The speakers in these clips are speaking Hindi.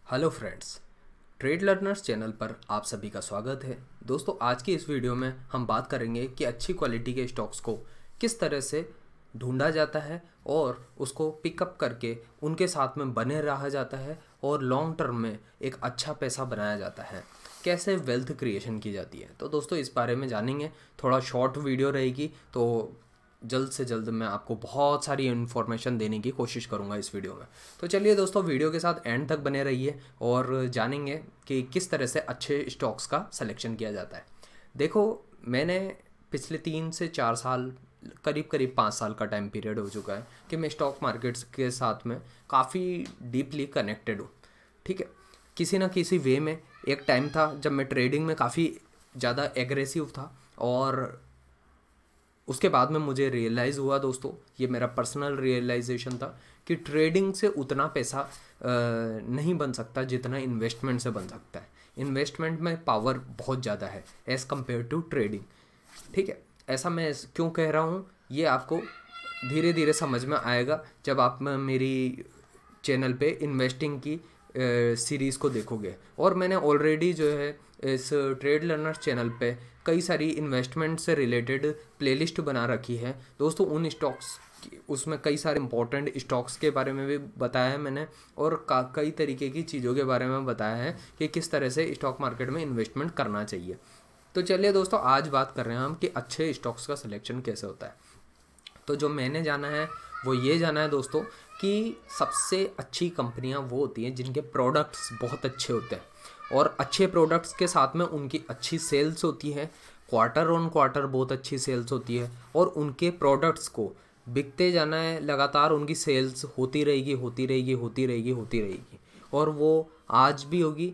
Hello friends, trade learners channel पर आप सभी का स्वागत है। दोस्तों, आज की इस वीडियो में हम बात करेंगे कि अच्छी क्वालिटी के स्टॉक्स को किस तरह से ढूंढा जाता है और उसको पिकअप करके उनके साथ में बने रहा जाता है और लॉन्ग टर्म में एक अच्छा पैसा बनाया जाता है, कैसे वेल्थ क्रिएशन की जाती है। तो दोस्तों, इस बारे में जानेंगे। थोड़ा शॉर्ट वीडियो रहेगी, तो जल्द से जल्द मैं आपको बहुत सारी इन्फॉर्मेशन देने की कोशिश करूंगा इस वीडियो में। तो चलिए दोस्तों, वीडियो के साथ एंड तक बने रहिए और जानेंगे कि किस तरह से अच्छे स्टॉक्स का सिलेक्शन किया जाता है। देखो, मैंने पिछले 3 से 4 साल, करीब 5 साल का टाइम पीरियड हो चुका है कि मैं स्टॉक मार्केट्स के साथ में काफ़ी डीपली कनेक्टेड हूँ। ठीक है, किसी ना किसी वे में एक टाइम था जब मैं ट्रेडिंग में काफ़ी ज़्यादा एग्रेसिव था और उसके बाद में मुझे रियलाइज़ हुआ दोस्तों, ये मेरा पर्सनल रियलाइजेशन था कि ट्रेडिंग से उतना पैसा नहीं बन सकता जितना इन्वेस्टमेंट से बन सकता है। इन्वेस्टमेंट में पावर बहुत ज़्यादा है एज़ कम्पेयर टू ट्रेडिंग। ठीक है, ऐसा मैं क्यों कह रहा हूँ ये आपको धीरे धीरे समझ में आएगा जब आप मेरी चैनल पे इन्वेस्टिंग की सीरीज़ को देखोगे। और मैंने ऑलरेडी जो है इस ट्रेड लर्नर्स चैनल पे कई सारी इन्वेस्टमेंट से रिलेटेड प्लेलिस्ट बना रखी है दोस्तों। उन स्टॉक्स उसमें कई सारे इंपॉर्टेंट स्टॉक्स के बारे में भी बताया है मैंने और कई तरीके की चीज़ों के बारे में बताया है कि किस तरह से स्टॉक मार्केट में इन्वेस्टमेंट करना चाहिए। तो चलिए दोस्तों, आज बात कर रहे हैं हम कि अच्छे स्टॉक्स का सिलेक्शन कैसे होता है। तो जो मैंने जाना है वो ये जाना है दोस्तों कि सबसे अच्छी कंपनियां वो होती हैं जिनके प्रोडक्ट्स बहुत अच्छे होते हैं और अच्छे प्रोडक्ट्स के साथ में उनकी अच्छी सेल्स होती है, क्वार्टर ऑन क्वार्टर बहुत अच्छी सेल्स होती है और उनके प्रोडक्ट्स को बिकते जाना है लगातार। उनकी सेल्स होती रहेगी और वो आज भी होगी,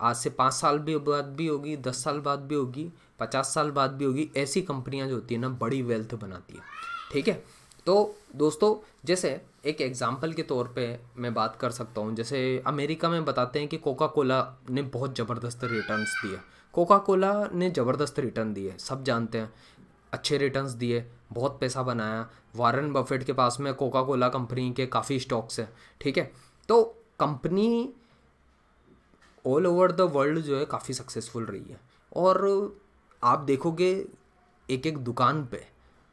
आज से 5 साल भी बाद भी होगी, 10 साल बाद भी होगी, 50 साल बाद भी होगी। ऐसी कंपनियां जो होती है ना, बड़ी वेल्थ बनाती है। ठीक है, तो दोस्तों, जैसे एक एग्जांपल के तौर पे मैं बात कर सकता हूँ। जैसे अमेरिका में बताते हैं कि कोका कोला ने बहुत ज़बरदस्त रिटर्न्स दिए। कोका कोला ने ज़बरदस्त रिटर्न दिए, सब जानते हैं, अच्छे रिटर्न्स दिए, बहुत पैसा बनाया। वारेन बफेट के पास में कोका कोला कंपनी के काफ़ी स्टॉक्स हैं। ठीक है, तो company all over the world जो है काफ़ी सक्सेसफुल रही है और आप देखोगे एक एक दुकान पे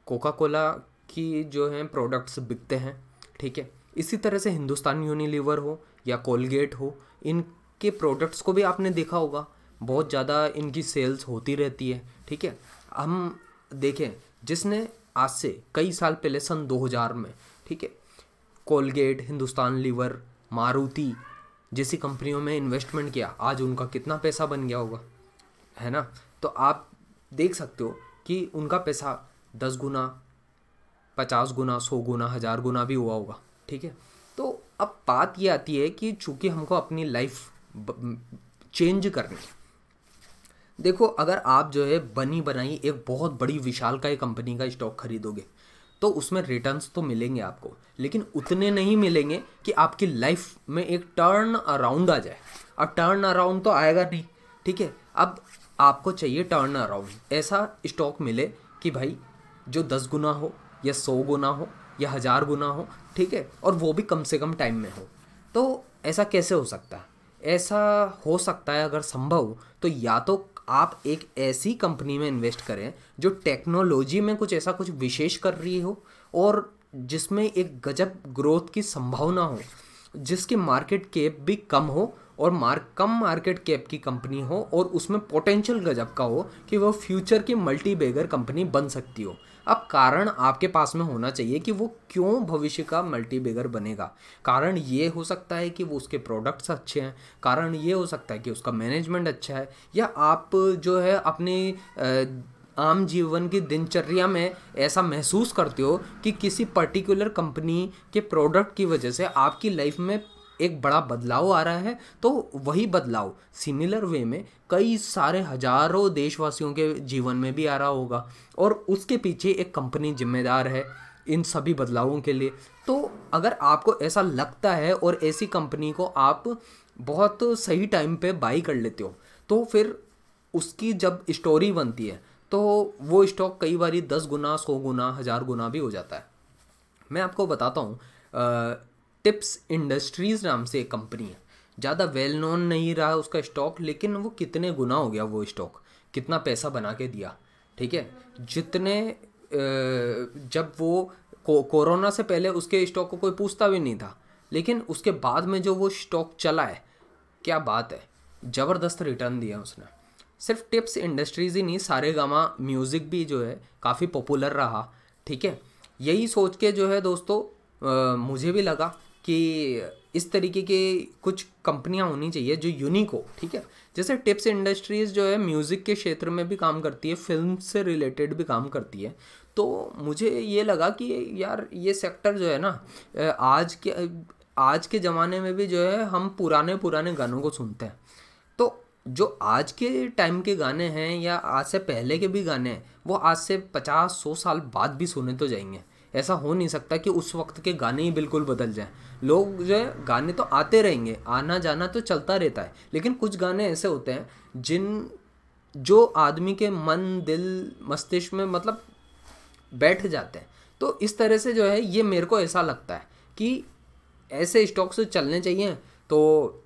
कोका कोला की जो है प्रोडक्ट्स बिकते हैं। ठीक है, इसी तरह से हिंदुस्तान यूनिलीवर हो या कोलगेट हो, इनके प्रोडक्ट्स को भी आपने देखा होगा, बहुत ज़्यादा इनकी सेल्स होती रहती है। ठीक है, हम देखें जिसने आज से कई साल पहले सन 2000 में, ठीक है, कोलगेट, हिंदुस्तान लीवर, मारुति जैसी कंपनियों में इन्वेस्टमेंट किया, आज उनका कितना पैसा बन गया होगा, है ना। तो आप देख सकते हो कि उनका पैसा 10 गुना, 50 गुना, 100 गुना, 1000 गुना भी हुआ होगा। ठीक है, तो अब बात ये आती है कि चूंकि हमको अपनी लाइफ चेंज करनी है। देखो, अगर आप जो है बनी बनाई एक बहुत बड़ी विशालकाय कंपनी का स्टॉक खरीदोगे तो उसमें रिटर्न्स तो मिलेंगे आपको, लेकिन उतने नहीं मिलेंगे कि आपकी लाइफ में एक टर्न अराउंड आ जाए। अब टर्न अराउंड तो आएगा नहीं। ठीक है, अब आपको चाहिए टर्न अराउंड, ऐसा स्टॉक मिले कि भाई जो 10 गुना हो या 100 गुना हो या 1000 गुना हो। ठीक है, और वो भी कम से कम टाइम में हो। तो ऐसा कैसे हो सकता है? ऐसा हो सकता है अगर संभव हो तो या तो आप एक ऐसी कंपनी में इन्वेस्ट करें जो टेक्नोलॉजी में कुछ ऐसा कुछ विशेष कर रही हो और जिसमें एक गजब ग्रोथ की संभावना हो, जिसकी मार्केट कैप भी कम हो और कम मार्केट कैप की कंपनी हो और उसमें पोटेंशियल गजब का हो कि वो फ्यूचर की मल्टी बैगर कंपनी बन सकती हो। अब कारण आपके पास में होना चाहिए कि वो क्यों भविष्य का मल्टी बैगर बनेगा। कारण ये हो सकता है कि वो उसके प्रोडक्ट्स अच्छे हैं, कारण ये हो सकता है कि उसका मैनेजमेंट अच्छा है, या आप जो है अपनी आम जीवन की दिनचर्या में ऐसा महसूस करते हो कि किसी पर्टिकुलर कंपनी के प्रोडक्ट की वजह से आपकी लाइफ में एक बड़ा बदलाव आ रहा है। तो वही बदलाव सिमिलर वे में कई सारे हजारों देशवासियों के जीवन में भी आ रहा होगा और उसके पीछे एक कंपनी जिम्मेदार है इन सभी बदलावों के लिए। तो अगर आपको ऐसा लगता है और ऐसी कंपनी को आप बहुत सही टाइम पे बाई कर लेते हो, तो फिर उसकी जब स्टोरी बनती है तो वो स्टॉक कई बार 10 गुना, 100 गुना, 1000 गुना भी हो जाता है। मैं आपको बताता हूँ, टिप्स इंडस्ट्रीज़ नाम से एक कंपनी है ज़्यादा वेल नोन नहीं रहा उसका स्टॉक, लेकिन वो कितने गुना हो गया वो स्टॉक, कितना पैसा बना के दिया। ठीक है, जितने जब वो कोरोना से पहले उसके स्टॉक को कोई पूछता भी नहीं था, लेकिन उसके बाद में जो वो स्टॉक चला है, क्या बात है, ज़बरदस्त रिटर्न दिया उसने। सिर्फ टिप्स इंडस्ट्रीज़ ही नहीं, सारेगामा म्यूज़िक भी जो है काफ़ी पॉपुलर रहा। ठीक है, यही सोच के जो है दोस्तों मुझे भी लगा कि इस तरीके के कुछ कंपनियां होनी चाहिए जो यूनिक हो। ठीक है, जैसे टिप्स इंडस्ट्रीज़ जो है म्यूज़िक के क्षेत्र में भी काम करती है, फिल्म से रिलेटेड भी काम करती है। तो मुझे ये लगा कि यार ये सेक्टर जो है ना, आज के ज़माने में भी जो है हम पुराने गानों को सुनते हैं। तो जो आज के टाइम के गाने हैं या आज से पहले के भी गाने हैं, वो आज से 50-100 साल बाद भी सुने तो जाएंगे। ऐसा हो नहीं सकता कि उस वक्त के गाने ही बिल्कुल बदल जाएं। लोग जो है गाने तो आते रहेंगे, आना जाना तो चलता रहता है, लेकिन कुछ गाने ऐसे होते हैं जो आदमी के मन, दिल, मस्तिष्क में मतलब बैठ जाते हैं। तो इस तरह से जो है ये मेरे को ऐसा लगता है कि ऐसे स्टॉक्स चलने चाहिए। तो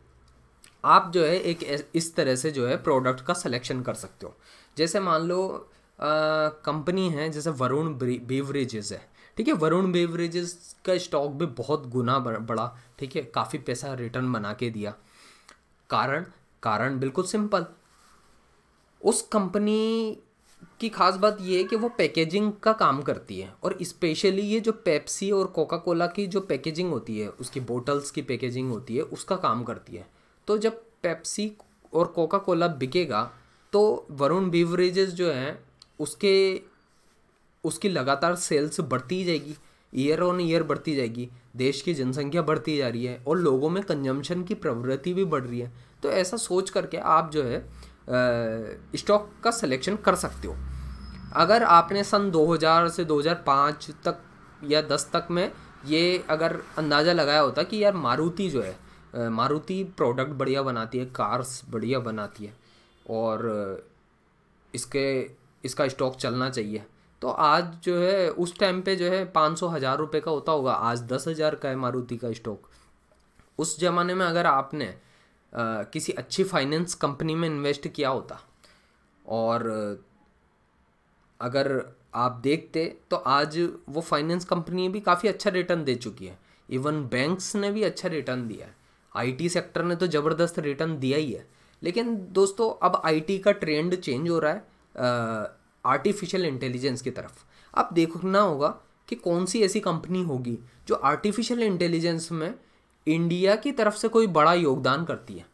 आप जो है एक इस तरह से जो है प्रोडक्ट का सिलेक्शन कर सकते हो। जैसे मान लो कंपनी है जैसे वरुण बेवरेजेस है। ठीक है, वरुण बेवरेजेस का स्टॉक भी बहुत गुना बढ़ा। ठीक है, काफ़ी पैसा रिटर्न बना के दिया। कारण बिल्कुल सिंपल, उस कंपनी की खास बात ये है कि वो पैकेजिंग का काम करती है, और स्पेशली ये जो पेप्सी और कोका कोला की जो पैकेजिंग होती है, उसकी बोटल्स की पैकेजिंग होती है, उसका काम करती है। तो जब पेप्सी और कोका कोला बिकेगा तो वरुण बेवरेजेस जो है उसकी लगातार सेल्स बढ़ती ही जाएगी, ईयर ऑन ईयर बढ़ती जाएगी। देश की जनसंख्या बढ़ती जा रही है और लोगों में कंजम्पशन की प्रवृत्ति भी बढ़ रही है। तो ऐसा सोच करके आप जो है स्टॉक का सिलेक्शन कर सकते हो। अगर आपने सन 2000 से 2005 तक या 10 तक में ये अगर अंदाज़ा लगाया होता कि यार मारुति जो है, मारुति प्रोडक्ट बढ़िया बनाती है, कार्स बढ़िया बनाती है और इसका स्टॉक चलना चाहिए, तो आज जो है उस टाइम पे जो है 500-1000 रुपये का होता होगा, आज 10,000 का है मारुति का स्टॉक। उस ज़माने में अगर आपने किसी अच्छी फाइनेंस कंपनी में इन्वेस्ट किया होता और अगर आप देखते तो आज वो फाइनेंस कंपनी भी काफ़ी अच्छा रिटर्न दे चुकी है। इवन बैंक्स ने भी अच्छा रिटर्न दिया है, आईटी सेक्टर ने तो ज़बरदस्त रिटर्न दिया ही है। लेकिन दोस्तों अब आईटी का ट्रेंड चेंज हो रहा है आर्टिफिशियल इंटेलिजेंस की तरफ। अब देखना होगा कि कौन सी ऐसी कंपनी होगी जो आर्टिफिशियल इंटेलिजेंस में इंडिया की तरफ से कोई बड़ा योगदान करती है।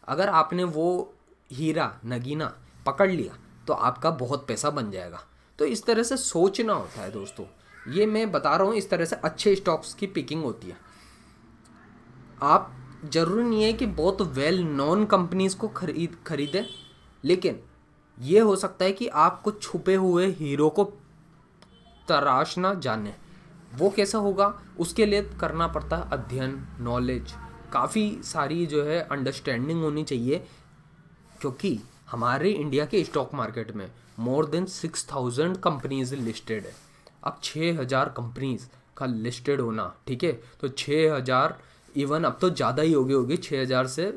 अगर आपने वो हीरा नगीना पकड़ लिया तो आपका बहुत पैसा बन जाएगा। तो इस तरह से सोचना होता है दोस्तों, ये मैं बता रहा हूँ, इस तरह से अच्छे स्टॉक्स की पिकिंग होती है। आप ज़रूरी नहीं है कि बहुत वेल नोन कंपनीज़ को खरीदें, लेकिन ये हो सकता है कि आप कुछ छुपे हुए हीरो को तराशना जाने। वो कैसा होगा, उसके लिए करना पड़ता है अध्ययन, नॉलेज, काफ़ी सारी जो है अंडरस्टैंडिंग होनी चाहिए। क्योंकि हमारे इंडिया के स्टॉक मार्केट में मोर देन 6000 कंपनीज लिस्टेड है। अब 6000 कंपनीज का लिस्टेड होना, ठीक है, तो 6000 इवन अब तो ज़्यादा ही होगी 6000 से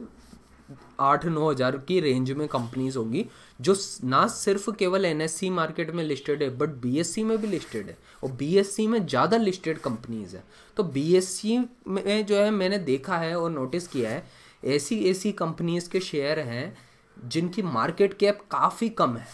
8-9 हज़ार की रेंज में कंपनीज होंगी जो ना सिर्फ केवल एनएससी मार्केट में लिस्टेड है बट बीएससी में भी लिस्टेड है, और बीएससी में ज़्यादा लिस्टेड कंपनीज है। तो बीएससी में जो है मैंने देखा है और नोटिस किया है, ऐसी कंपनीज के शेयर हैं जिनकी मार्केट कैप काफ़ी कम है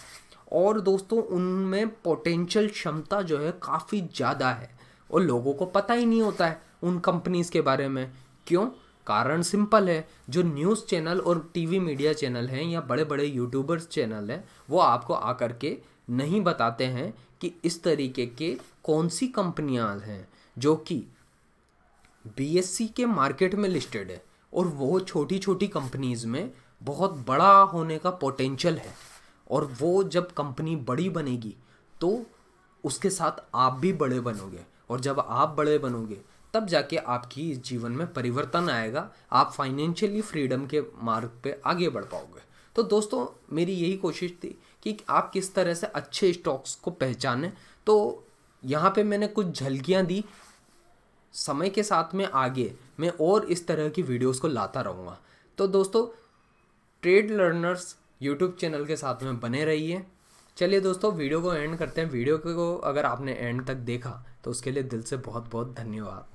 और दोस्तों उनमें पोटेंशियल क्षमता जो है काफ़ी ज़्यादा है और लोगों को पता ही नहीं होता है उन कंपनीज के बारे में। क्यों? कारण सिंपल है, जो न्यूज़ चैनल और टीवी मीडिया चैनल हैं या बड़े बड़े यूट्यूबर्स चैनल हैं वो आपको आकर के नहीं बताते हैं कि इस तरीके के कौन सी कंपनियां हैं जो कि बीएससी के मार्केट में लिस्टेड है और वो छोटी छोटी कंपनीज में बहुत बड़ा होने का पोटेंशियल है, और वो जब कंपनी बड़ी बनेगी तो उसके साथ आप भी बड़े बनोगे, और जब आप बड़े बनोगे तब जाके आपकी जीवन में परिवर्तन आएगा, आप फाइनेंशियली फ्रीडम के मार्ग पे आगे बढ़ पाओगे। तो दोस्तों मेरी यही कोशिश थी कि आप किस तरह से अच्छे स्टॉक्स को पहचानें। तो यहाँ पे मैंने कुछ झलकियाँ दी, समय के साथ में आगे मैं और इस तरह की वीडियोस को लाता रहूँगा तो दोस्तों ट्रेड लर्नर्स यूट्यूब चैनल के साथ में बने रहिए। चलिए दोस्तों वीडियो को एंड करते हैं। वीडियो को अगर आपने एंड तक देखा तो उसके लिए दिल से बहुत बहुत धन्यवाद।